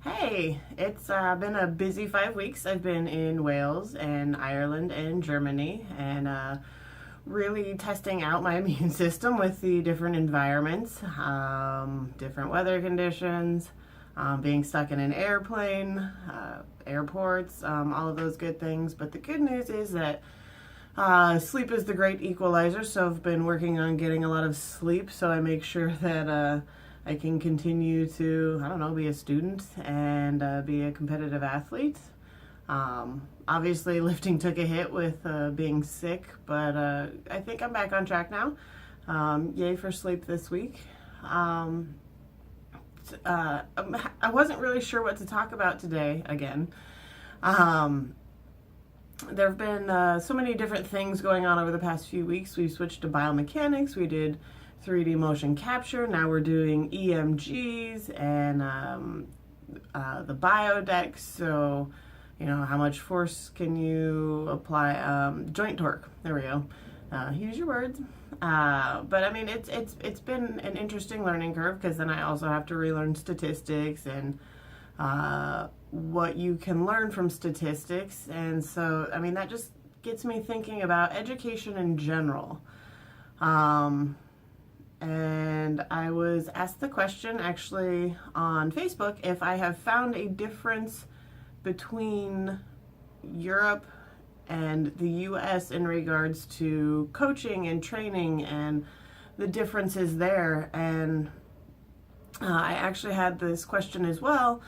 Hey, it's been a busy 5 weeks. I've been in Wales and Ireland and Germany and really testing out my immune system with the different environments, different weather conditions, being stuck in an airplane, airports, all of those good things. But the good news is that sleep is the great equalizer, so I've been working on getting a lot of sleep so I make sure that I can continue to, I don't know, be a student and be a competitive athlete. Obviously, lifting took a hit with being sick, but I think I'm back on track now. Yay for sleep this week. I wasn't really sure what to talk about today again. There have been so many different things going on over the past few weeks. We switched to biomechanics. We did 3D motion capture. Now we're doing EMGs and the biodex. So, how much force can you apply? Joint torque. There we go. Use your words. But I mean, it's been an interesting learning curve because then I also have to relearn statistics and what you can learn from statistics. And so, I mean, that just gets me thinking about education in general. And I was asked the question actually on Facebook if I have found a difference between Europe and the US in regards to coaching and training and the differences there. And I actually had this question as well.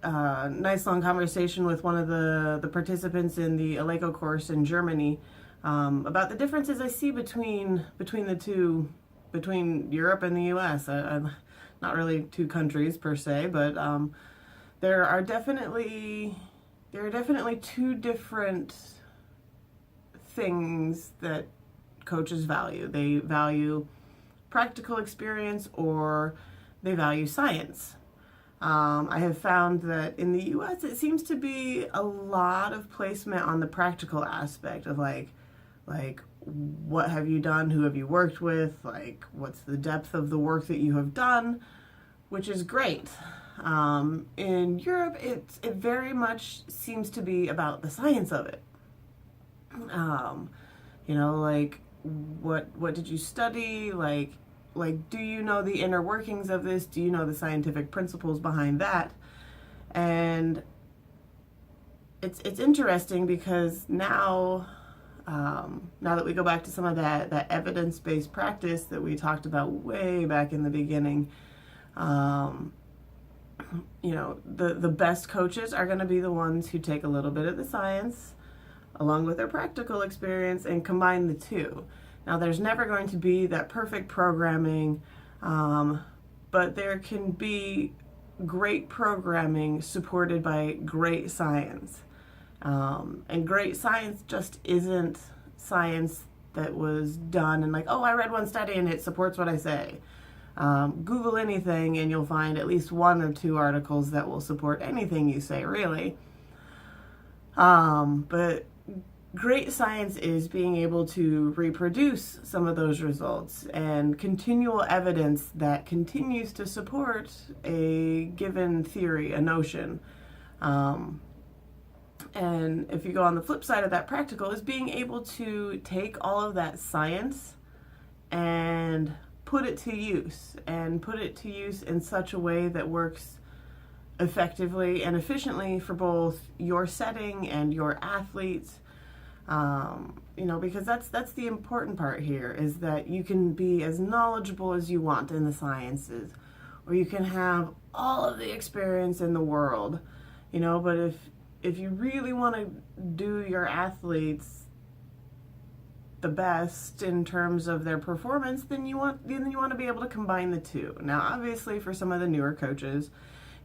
Nice long conversation with one of the participants in the Aleko course in Germany about the differences I see between the two, between Europe and the U.S. Not really two countries per se, but there are definitely two different things that coaches value. They value practical experience or they value science. I have found that in the U.S. it seems to be a lot of placement on the practical aspect of like what have you done, who have you worked with, like what's the depth of the work that you have done, which is great. In Europe, it very much seems to be about the science of it. Like what did you study, like do you know the inner workings of this? Do you know the scientific principles behind that? And it's interesting because now that we go back to some of that evidence-based practice that we talked about way back in the beginning, the best coaches are going to be the ones who take a little bit of the science along with their practical experience and combine the two. Now, there's never going to be that perfect programming, but there can be great programming supported by great science. And great science just isn't science that was done and like, oh, I read one study and it supports what I say. Google anything and you'll find at least one or two articles that will support anything you say, really. But great science is being able to reproduce some of those results and continual evidence that continues to support a given theory, a notion. And if you go on the flip side of that, practical is being able to take all of that science and put it to use in such a way that works effectively and efficiently for both your setting and your athletes. Because that's the important part here, is that you can be as knowledgeable as you want in the sciences, or you can have all of the experience in the world, but if you really want to do your athletes the best in terms of their performance, then you want to be able to combine the two. Now, obviously, for some of the newer coaches,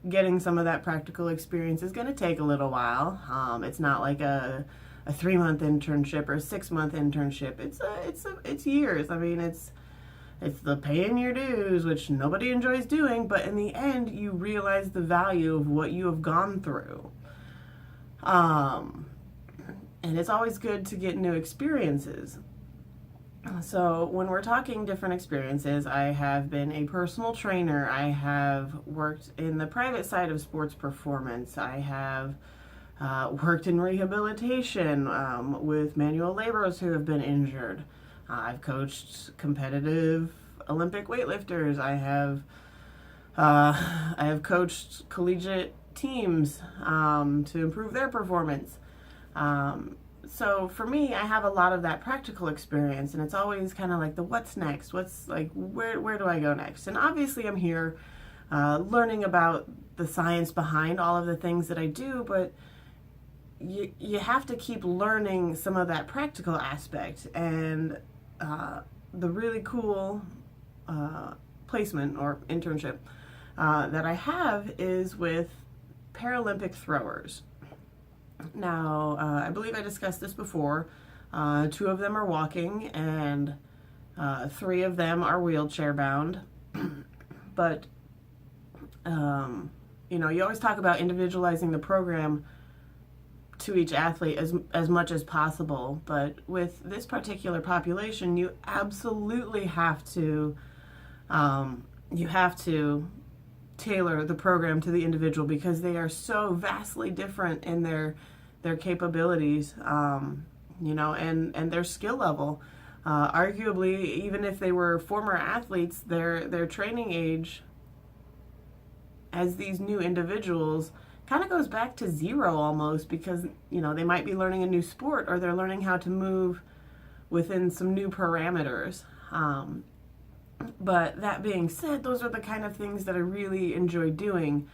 getting some of that practical experience is going to take a little while. It's not like a 3-month internship or a 6-month internship. It's years. I mean, it's the paying your dues, which nobody enjoys doing, but in the end, you realize the value of what you have gone through. And it's always good to get new experiences. So when we're talking different experiences, I have been a personal trainer. I have worked in the private side of sports performance. I have worked in rehabilitation with manual laborers who have been injured. I've coached competitive Olympic weightlifters. I have coached collegiate teams to improve their performance. So for me, I have a lot of that practical experience, and it's always kind of like the what's next? What's like, where do I go next? And obviously I'm here learning about the science behind all of the things that I do, but you have to keep learning some of that practical aspect. And the really cool placement or internship that I have is with Paralympic throwers. Now, I believe I discussed this before. 2 of them are walking, and 3 of them are wheelchair bound. But, you always talk about individualizing the program to each athlete as much as possible. But with this particular population, you absolutely have to, tailor the program to the individual, because they are so vastly different in their capabilities, and their skill level. Arguably, even if they were former athletes, their training age as these new individuals kind of goes back to 0 almost, because they might be learning a new sport, or they're learning how to move within some new parameters. But that being said, those are the kind of things that I really enjoy doing,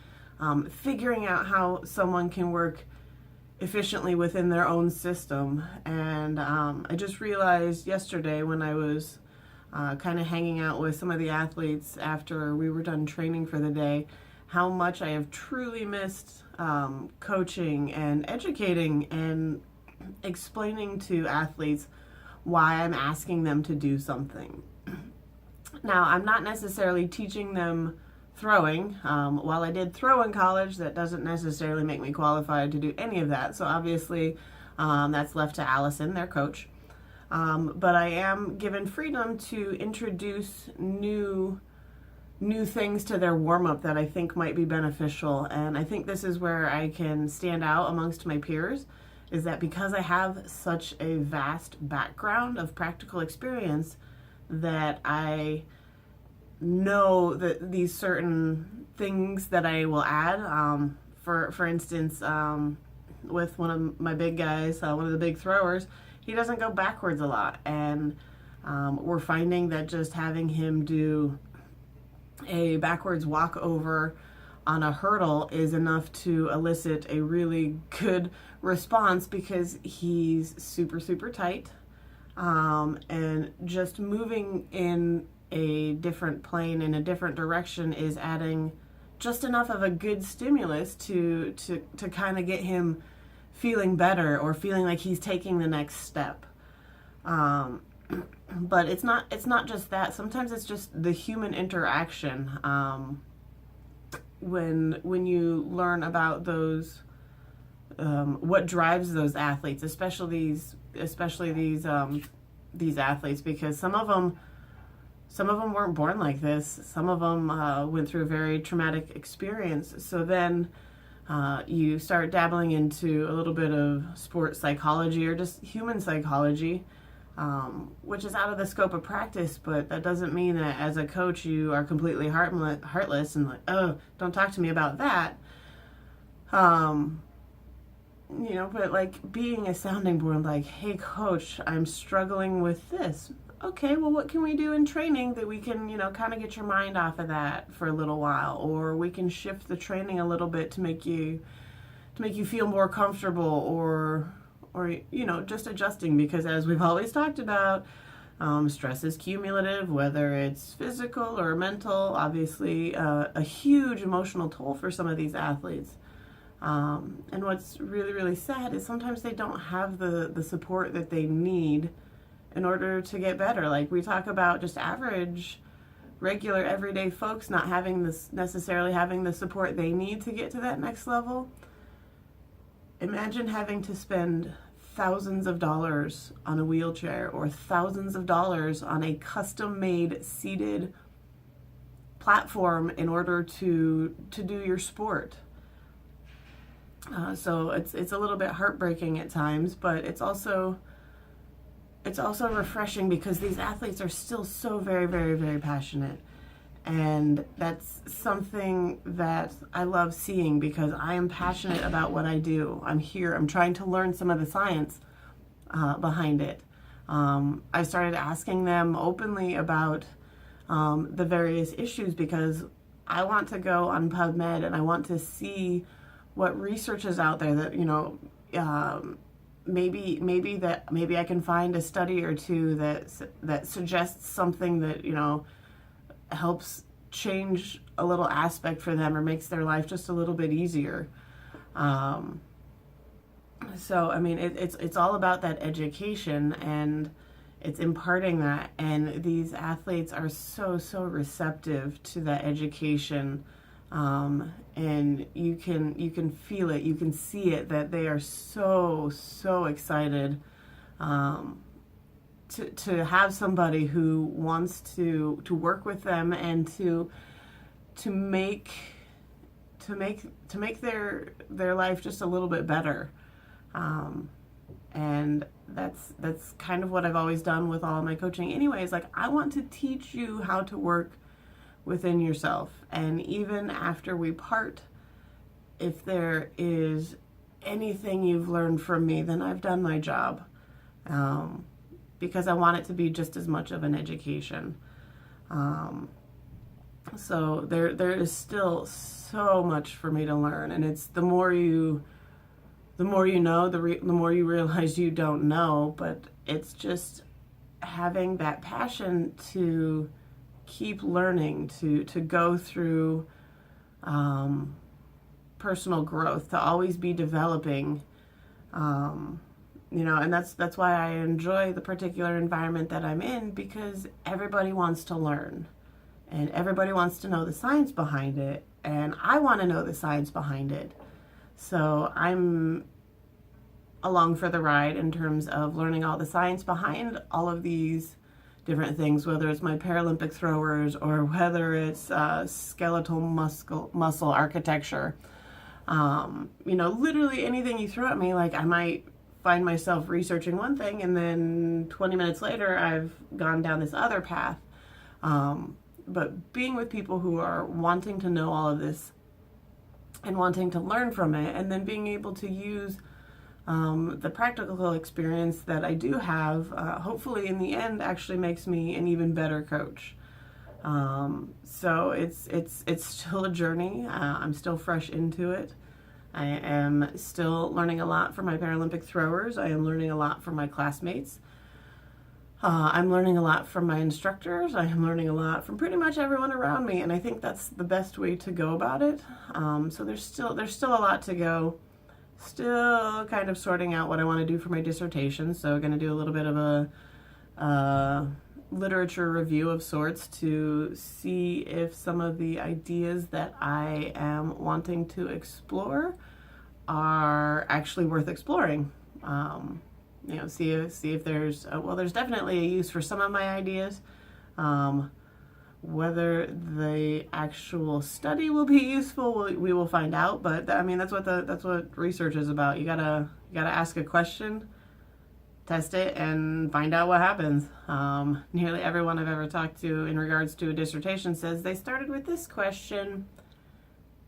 figuring out how someone can work efficiently within their own system. And I just realized yesterday when I was kind of hanging out with some of the athletes after we were done training for the day, how much I have truly missed coaching and educating and explaining to athletes why I'm asking them to do something. Now, I'm not necessarily teaching them throwing. While I did throw in college, that doesn't necessarily make me qualified to do any of that. So obviously, that's left to Allison, their coach. But I am given freedom to introduce new things to their warm-up that I think might be beneficial. And I think this is where I can stand out amongst my peers, is that because I have such a vast background of practical experience, that I know that these certain things that I will add, for instance, with one of my big guys, one of the big throwers, he doesn't go backwards a lot. And we're finding that just having him do a backwards walkover on a hurdle is enough to elicit a really good response, because he's super, super tight. And just moving in a different plane, in a different direction, is adding just enough of a good stimulus to kind of get him feeling better, or feeling like he's taking the next step. But it's not just that. Sometimes it's just the human interaction. When you learn about those, what drives those athletes, especially these athletes, because some of them weren't born like this. Some of them went through a very traumatic experience. So then you start dabbling into a little bit of sports psychology, or just human psychology, which is out of the scope of practice. But that doesn't mean that as a coach you are completely heartless and like, oh, don't talk to me about that. But like being a sounding board, like, hey coach, I'm struggling with this. Okay, well, what can we do in training that we can, kind of get your mind off of that for a little while, or we can shift the training a little bit to make you feel more comfortable, or just adjusting, because as we've always talked about, stress is cumulative, whether it's physical or mental. Obviously, a huge emotional toll for some of these athletes. And what's really, really sad is sometimes they don't have the support that they need in order to get better. Like we talk about just average, regular, everyday folks not necessarily having the support they need to get to that next level. Imagine having to spend thousands of dollars on a wheelchair or thousands of dollars on a custom-made seated platform in order to do your sport. So it's a little bit heartbreaking at times, but it's also refreshing because these athletes are still so very, very, very passionate. And that's something that I love seeing because I am passionate about what I do. I'm here, I'm trying to learn some of the science behind it. I started asking them openly about the various issues because I want to go on PubMed and I want to see what research is out there that, maybe I can find a study or two that suggests something that, helps change a little aspect for them or makes their life just a little bit easier. So, I mean, it's all about that education and it's imparting that. And these athletes are so receptive to that education. And you can feel it, you can see it, that they are so excited to have somebody who wants to work with them and to make their life just a little bit better. And that's kind of what I've always done with all of my coaching anyways. Like, I want to teach you how to work within yourself. And even after we part, if there is anything you've learned from me, then I've done my job. Because I want it to be just as much of an education. So there is still so much for me to learn, and it's the more you know, the more you realize you don't know. But it's just having that passion to keep learning, to go through personal growth, to always be developing. And that's why I enjoy the particular environment that I'm in, because everybody wants to learn and everybody wants to know the science behind it, and I want to know the science behind it. So I'm along for the ride in terms of learning all the science behind all of these different things, whether it's my Paralympic throwers or whether it's skeletal muscle architecture. Literally anything you throw at me, like I might find myself researching one thing and then 20 minutes later I've gone down this other path. But being with people who are wanting to know all of this and wanting to learn from it, and then being able to use the practical experience that I do have, hopefully in the end actually makes me an even better coach. So it's still a journey. I'm still fresh into it. I am still learning a lot from my Paralympic throwers. I am learning a lot from my classmates. I'm learning a lot from my instructors. I am learning a lot from pretty much everyone around me, and I think that's the best way to go about it. So there's still a lot to go. Still kind of sorting out what I want to do for my dissertation. So going to do a little bit of a literature review of sorts to see if some of the ideas that I am wanting to explore are actually worth exploring. See if there's there's definitely a use for some of my ideas. Whether the actual study will be useful, we will find out. But I mean, that's what research is about. You gotta ask a question, test it, and find out what happens. Nearly everyone I've ever talked to in regards to a dissertation says they started with this question,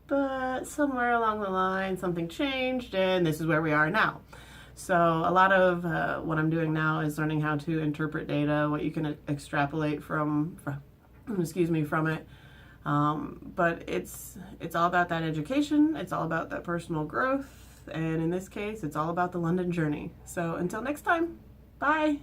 but somewhere along the line something changed, and this is where we are now. So a lot of what I'm doing now is learning how to interpret data, what you can extrapolate from it. But it's all about that education. It's all about that personal growth. And in this case, it's all about the London journey. So until next time, bye.